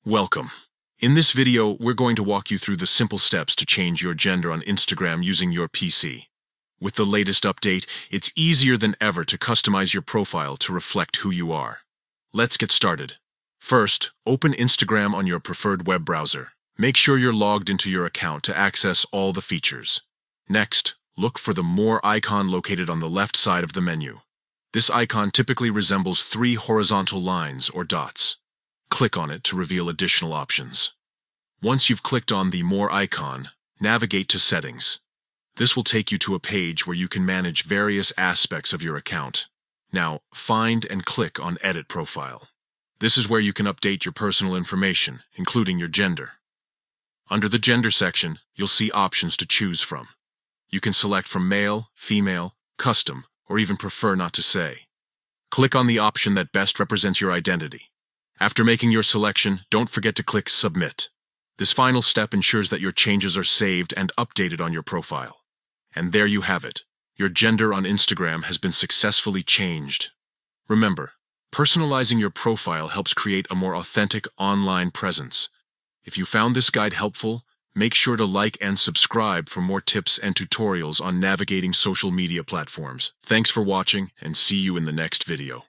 Welcome. In this video, we're going to walk you through the simple steps to change your gender on Instagram using your PC. With the latest update, it's easier than ever to customize your profile to reflect who you are. Let's get started. First, open Instagram on your preferred web browser. Make sure you're logged into your account to access all the features. Next, look for the More icon located on the left side of the menu. This icon typically resembles three horizontal lines or dots. Click on it to reveal additional options. Once you've clicked on the More icon, navigate to Settings. This will take you to a page where you can manage various aspects of your account. Now, find and click on Edit Profile. This is where you can update your personal information, including your gender. Under the Gender section, you'll see options to choose from. You can select from Male, Female, Custom, or even Prefer Not to Say. Click on the option that best represents your identity. After making your selection, don't forget to click Submit. This final step ensures that your changes are saved and updated on your profile. And there you have it. Your gender on Instagram has been successfully changed. Remember, personalizing your profile helps create a more authentic online presence. If you found this guide helpful, make sure to like and subscribe for more tips and tutorials on navigating social media platforms. Thanks for watching, and see you in the next video.